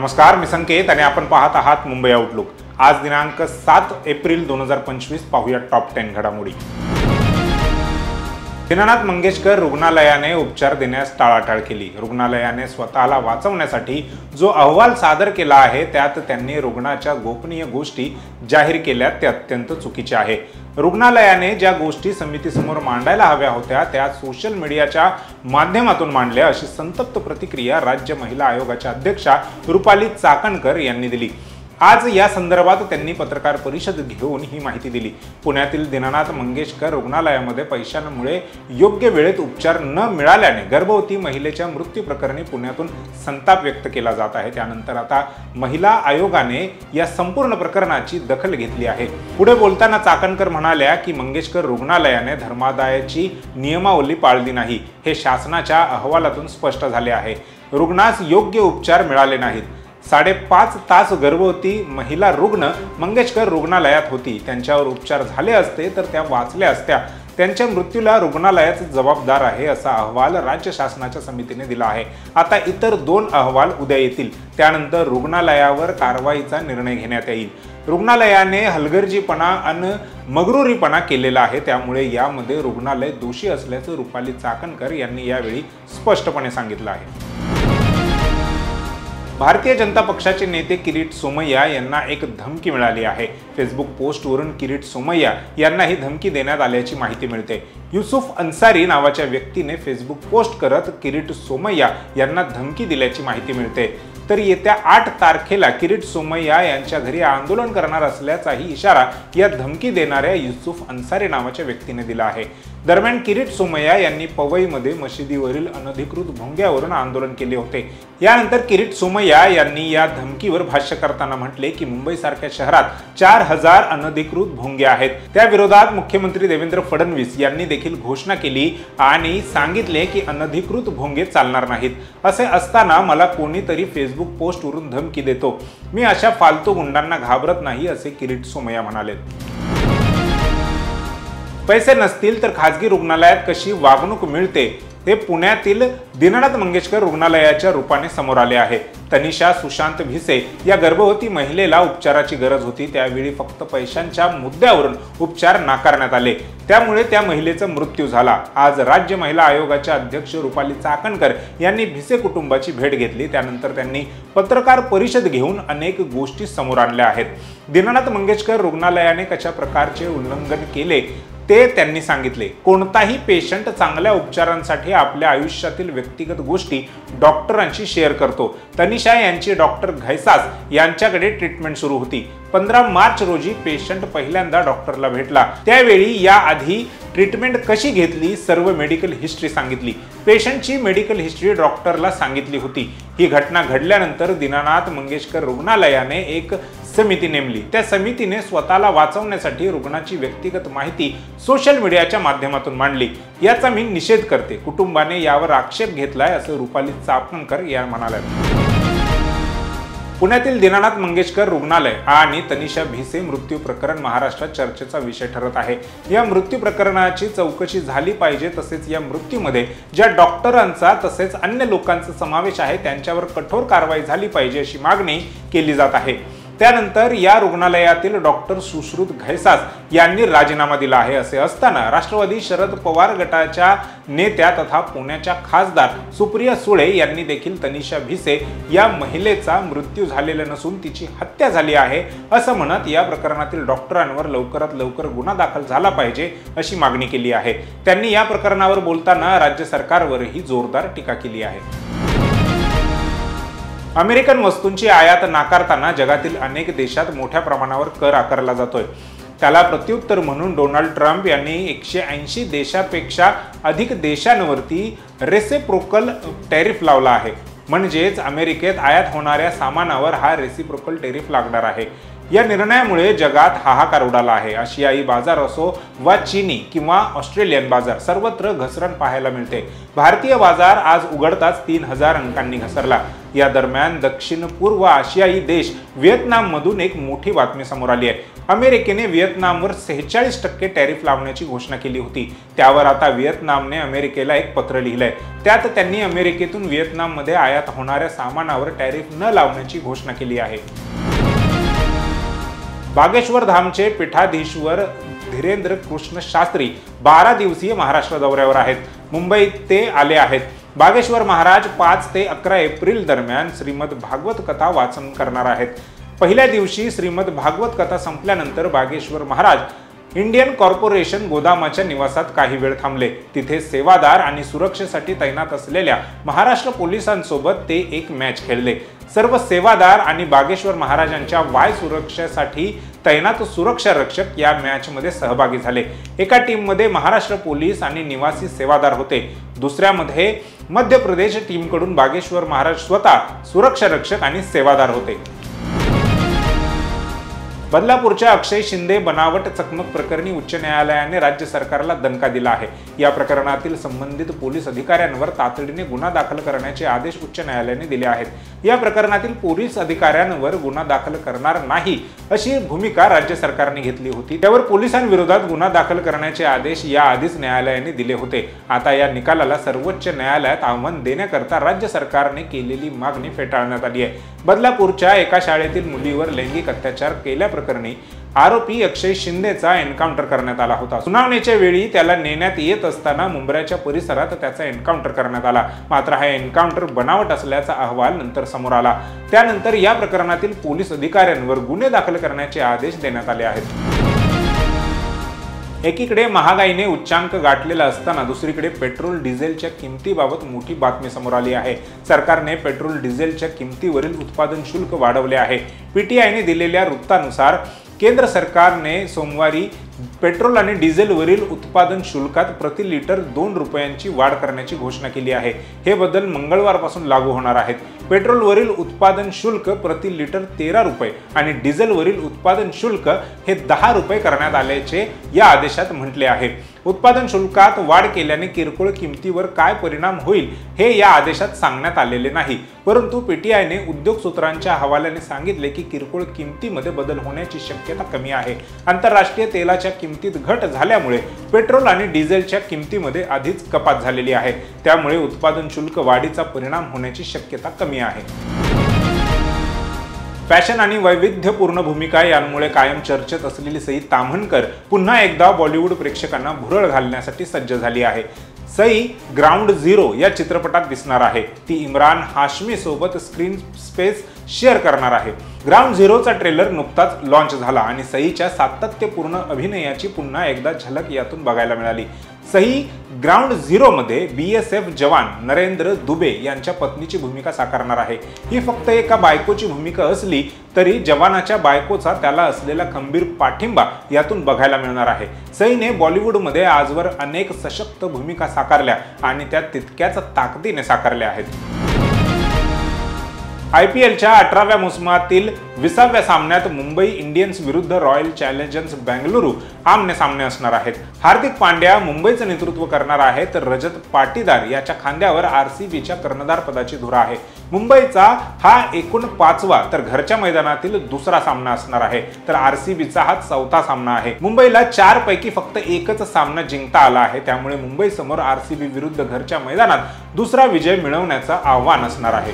नमस्कार, मी संकेत आणि आपण पाहत आहात मुंबई आउटलुक। आज दिनांक 7 एप्रिल 2025 पाहूया टॉप 10 घडामोडी। दीनानाथ मंगेशकर रुग्णालयाने उपचार देण्यास टाळाटाळ केली। रुग्णालयाने स्वतःला वाचवण्यासाठी जो अहवाल सादर केला आहे त्यात त्यांनी रुग्णाच्या गोपनीय गोष्टी जाहीर केल्या ते अत्यंत चुकीचे आहे। रुग्णालयाने ज्या गोष्टी समितीसमोर मांडायला हव्या होत्या त्या सोशल मीडियाच्या माध्यमातून मांडल्या, अशी संतप्त प्रतिक्रिया राज्य महिला आयोगाच्या अध्यक्षा रुपाली चाकणकर यांनी दिली। आज या संदर्भात त्यांनी पत्रकार परिषद घेऊन ही माहिती दिली। पुण्यातील दीनानाथ मंगेशकर रुग्णालयामध्ये पैशांमुळे योग्य वेळेत उपचार न मिळाल्याने गर्भवती महिलेच्या मृत्यू प्रकरणी पुण्यातून संताप व्यक्त केला जात आहे। त्यानंतर आता महिला आयोगाने या संपूर्ण प्रकरणाची दखल घेतली आहे। पुढे बोलताना चाकणकर म्हणाल्या की मंगेशकर रुग्णालयाने धर्मादायाची नियमावली पाळली नाही, हे शासनाच्या अहवालातून स्पष्ट झाले आहे। रुग्णास योग्य उपचार मिळाले नाहीत। 5.5 तास गर्भवती महिला रुग्ण मंगेशकर रुग्णालयात होती। त्यांच्यावर उपचार झाले असते तर त्या वाचल्या असत्या। त्यांच्या मृत्यूला रुग्णालयाच जबाबदार आहे असा अहवाल राज्य शासनाच्या समितीने दिला आहे। आता इतर 2 अहवाल उद्या येतील, त्यानंतर रुग्णालयावर कारवाईचा निर्णय घेण्यात येईल। रुग्णालयाने हलगर्जीपणा आणि मगरुरीपणा केलेला आहे, त्यामुळे यामध्ये रुग्णालय दोषी असल्याचं रुपाली चाकणकर यांनी यावेळी स्पष्टपणे सांगितलं आहे। भारतीय जनता पक्षाचे नेते किरीट सोमय्या यांना एक धमकी मिळाली आहे। फेसबुक पोस्टवरून किरीट सोमय्या यांना ही धमकी देण्यात आल्याची माहिती मिळते। युसुफ अन्सारी नावाच्या व्यक्तीने फेसबुक पोस्ट करत किरीट सोमय्या यांना धमकी दिल्याची माहिती मिळते। तर येत्या 8 तारखेला किरीट सोमय्या यांच्या घरी आंदोलन करणार असल्याचाही इशारा या धमकी देणाऱ्या युसुफ अन्सारी नावाच्या व्यक्तीने दिला आहे। दरम्यान किरीट सोमय्या यांनी पवईमध्ये मशिदीवरील अनधिकृत भोंग्यावरून आंदोलन केले होते। यानंतर किरीट सोमय्या यांनी या धमकीवर भाष्य करताना म्हटले की मुंबईसारख्या शहरात 4000 अनधिकृत भोंगे आहेत। त्या विरोधात मुख्यमंत्री देवेंद्र फडणवीस यांनी देखील घोषणा केली आणि सांगितले की अनधिकृत भोंगे चालणार नाहीत। असे असताना मला कोणीतरी फेसबुक पोस्टवरून धमकी देतो, मी अशा फालतू गुंडांना घाबरत नाही, असे किरीट सोमय्या म्हणाले। पैसे नसतील तर खासगी रुग्णालयात कशी वागणूक मिळते ते पुण्यातील दीनानाथ मंगेशकर रुग्णालयाच्या रूपाने समोर आले आहे। तनिषा सुशांत भिसे या गर्भवती महिलेला उपचाराची गरज होती, त्यावेळी फक्त पैशांच्या मुद्द्यावरून उपचार नाकारण्यात आले, त्यामुळे त्या महिलेचा मृत्यू झाला। आज राज्य महिला आयोगाच्या अध्यक्ष रुपाली चाकणकर यांनी भिसे कुटुंबाची भेट घेतली, त्यानंतर त्यांनी पत्रकार परिषद घेऊन अनेक गोष्टी समोर आणल्या आहेत। दीनानाथ मंगेशकर रुग्णालयाने कशा प्रकारचे उल्लंघन केले ते त्यांनी सांगितले। कोणताही पेशंट चांगल्या उपचारांसाठी आपल्या आयुष्यातील व्यक्तिगत गोष्टी डॉक्टरांशी शेअर करतो। तनिषा यांची डॉक्टर घैसास यांच्याकडे ट्रीटमेंट सुरू होती। 15 मार्च रोजी पेशंट पहिल्यांदा डॉक्टरला भेटला, त्यावेळी याआधी ट्रीटमेंट कशी घेतली सर्व मेडिकल हिस्ट्री सांगितली। पेशंटची मेडिकल हिस्ट्री डॉक्टरला सांगितली होती। ही घटना घडल्यानंतर दीनानाथ मंगेशकर रुग्णालयाने एक समिती नेमली। त्या समितीने स्वतःला वाचवण्यासाठी रुग्णाची व्यक्तिगत माहिती सोशल मीडियाच्या माध्यमातून मांडली, याचा मी निषेध करते। कुटुंबाने यावर आक्षेप घेतलाय, असं रुपाली चाकणकर या म्हणाल्या। पुण्यातील दीनानाथ मंगेशकर रुग्णालय आणि तनिषा भिसे मृत्यू प्रकरण महाराष्ट्रात चर्चेचा विषय ठरत आहे। या मृत्यू प्रकरणाची चौकशी झाली पाहिजे, तसेच या मृत्यूमध्ये ज्या डॉक्टरांचा तसेच अन्य लोकांचा समावेश आहे त्यांच्यावर कठोर कारवाई झाली पाहिजे, अशी मागणी केली जात आहे। त्यानंतर या रुग्णालयातील डॉक्टर सुश्रुत घैसास यांनी राजीनामा दिला आहे। असे असताना राष्ट्रवादी शरद पवार गटाच्या नेत्या तथा पुण्याच्या खासदार सुप्रिया सुळे यांनी देखील तनिषा भिसे या महिलेचा मृत्यू झालेला नसून तिची हत्या झाली आहे असं म्हणत या प्रकरणातील डॉक्टरांवर लवकरात लवकर गुन्हा दाखल झाला पाहिजे अशी मागणी केली आहे। त्यांनी या प्रकरणावर बोलताना राज्य सरकारवरही जोरदार टीका केली आहे। अमेरिकन वस्तूंची आयात नाकारताना जगातील अनेक देशात मोठ्या प्रमाणावर कर आकारला जातोय। त्याला प्रत्युत्तर म्हणून डोनाल्ड ट्रम्प यांनी 180 देशापेक्षा अधिक देशांवरती रेसिप्रोकल टॅरिफ लावला आहे। म्हणजेच अमेरिकेत आयात होणाऱ्या सामानावर हा रेसिप्रोकल टॅरिफ लागणार आहे। या निर्णयामुळे जगात हाहाकार उडाला आहे। आशियाई बाजार असो वा चीनी किंवा ऑस्ट्रेलियन बाजार, सर्वत्र घसरण पाहायला मिळते। भारतीय बाजार आज उघडताच 3000 अंकांनी घसरला। या दरम्यान दक्षिण पूर्व आशियाई देश व्हिएतनाममधून एक मोठी बातमी समोर आली आहे। अमेरिकेने व्हिएतनामवर 46% टॅरिफ लावण्याची घोषणा केली होती। त्यावर आता व्हिएतनामने अमेरिकेला एक पत्र लिहिलंय। त्यात त्यांनी अमेरिकेतून व्हिएतनाममध्ये आयात होणाऱ्या सामानावर टॅरिफ न लावण्याची घोषणा केली आहे। बागेश्वर धामचे पीठाधीश्वर धीरेंद्र कृष्ण शास्त्री 12 दिवसीय महाराष्ट्र दौऱ्यावर आहेत। मुंबईत ते आले आहेत। बागेश्वर महाराज 5 ते 11 एप्रिल दरम्यान श्रीमद भागवत कथा वाचन करणार आहेत। पहिल्या दिवशी श्रीमद भागवत कथा संपल्यानंतर बागेश्वर महाराज इंडियन कॉर्पोरेशन गोदामाच्या निवासात काही वेळ थांबले। तिथे सेवादार आणि सुरक्षेसाठी तैनात असलेल्या महाराष्ट्र पोलिसांसोबत ते एक मॅच खेळले। सर्व सेवादार आणि बागेश्वर महाराजांच्या वाय सुरक्षेसाठी तैनात सुरक्षा रक्षक या मॅच मध्ये सहभागी झाले। एका टीम मध्ये महाराष्ट्र पोलीस आणि निवासी सेवादार होते। दुसऱ्यामध्ये मध्य प्रदेश टीम कडून बागेश्वर महाराज स्वतः सुरक्षा रक्षक आणि सेवादार होते। बदलापूरच्या अक्षय शिंदे बनावट चकमक प्रकरणी उच्च न्यायालयाने राज्य सरकारला दणका दिला आहे। या प्रकरणातील संबंधित पोलीस अधिकाऱ्यांवर तातडीने गुन्हा दाखल करण्याचे आदेश उच्च न्यायालयाने दिले आहेत। या प्रकरणातील पोलीस अधिकाऱ्यांवर गुन्हा दाखल करणार नाही अशी भूमिका राज्य सरकारने घेतली होती। त्यावर पोलिसांविरोधात गुन्हा दाखल करण्याचे आदेश याआधीच न्यायालयाने दिले होते। आता या निकालाला सर्वोच्च न्यायालयात आव्हान देण्याकरता राज्य सरकारने केलेली मागणी फेटाळण्यात आली आहे। बदलापूरच्या एका शाळेतील मुलीवर लैंगिक अत्याचार केल्या प्रकरणी आरोपी अक्षय शिंदेचा एन्काउंटर करण्यात आला होता। सुनावणीच्या वेळी त्याला नेण्यात येत असताना मुंब्र्याच्या परिसरात त्याचा एन्काउंटर करण्यात आला। मात्र हा एन्काउंटर बनावट असल्याचा अहवाल नंतर समोर आला। त्यानंतर या प्रकरणातील पोलीस अधिकाऱ्यांवर गुन्हे दाखल करण्याचे आदेश देण्यात आले आहेत। एकीकडे महागाईने उच्चांक गाठलेला असताना दुसरीकडे पेट्रोल डिझेलच्या किमतीबाबत मोठी बातमी समोर आली आहे। सरकारने पेट्रोल डिझेलच्या किमतीवरील उत्पादन शुल्क वाढवले आहे। पीटीआयने दिलेल्या वृत्तानुसार केंद्र सरकारने सोमवारी पेट्रोल आणि डिझेलवरील उत्पादन शुल्कात प्रति लिटर 2 रुपयांची वाढ करण्याची घोषणा केली आहे। हे बदल मंगळवारपासून लागू होणार आहेत। पेट्रोलवरील उत्पादन शुल्क प्रति लिटर 13 रुपये आणि डिझेलवरील उत्पादन शुल्क हे 10 रुपये करण्यात आल्याचे या आदेशात म्हटले आहे। उत्पादन शुल्कात वाढ केल्याने किरकोळ किमतीवर काय परिणाम होईल हे या आदेशात सांगण्यात आलेले नाही। परंतु पीटीआयने उद्योग सूत्रांच्या हवाल्याने सांगितले की किरकोळ किमतीमध्ये बदल होण्याची शक्यता कमी आहे। आंतरराष्ट्रीय तेलाच्या किमतीत घट झाल्यामुळे पेट्रोल आणि डिझेलच्या किमतीमध्ये आधीच कपात झालेली आहे। त्यामुळे उत्पादन शुल्क वाढीचा परिणाम होण्याची शक्यता कमी आहे। फॅशन आणि वैविध्यपूर्ण भूमिका यांमुळे कायम चर्चेत असलेली सई ताम्हणकर पुन्हा एकदा बॉलिवूड प्रेक्षकांना भुरळ घालण्यासाठी सज्ज झाली आहे। सई ग्राउंड झिरो या चित्रपटात दिसणार आहे। ती इम्रान हाशमी सोबत स्क्रीन स्पेस शेअर करणार आहे। ग्राउंड झिरोचा ट्रेलर नुकताच लॉन्च झाला आणि सईच्या सातत्यपूर्ण अभिनयाची पुन्हा एकदा झलक यातून बघायला मिळाली। सई ग्राउंड झिरो मध्ये बीएसएफ जवान नरेंद्र दुबे यांच्या पत्नीची भूमिका साकारणार आहे। ही फक्त एका बायकोची भूमिका असली तरी जवानाच्या बायकोचा त्याला असलेला खंबीर पाठिंबा यातून बघायला मिळणार आहे। सईने बॉलिवूडमध्ये आजवर अनेक सशक्त भूमिका साकारल्या आणि त्या तितक्याच ताकदीने साकारल्या आहेत। आयपीएलच्या 18व्या मोसमातील 20व्या सामन्यात मुंबई इंडियन्स विरुद्ध रॉयल चॅलेंजर्स बेंगळुरू आमने सामने असणार आहेत। हार्दिक पांड्या मुंबईचं नेतृत्व करणार आहे तर रजत पाटीदार याच्या खांद्यावर आरसीबीच्या कर्णधार पदाची धुरा आहे। मुंबईचा हा एकूण 5वा तर घरच्या मैदानातील दुसरा सामना असणार आहे तर आरसीबीचा हा 4था सामना आहे। मुंबईला 4 पैकी फक्त एकच सामना जिंकता आला आहे। त्यामुळे मुंबई समोर आरसीबी विरुद्ध घरच्या मैदानात दुसरा विजय मिळवण्याचं आव्हान असणार आहे।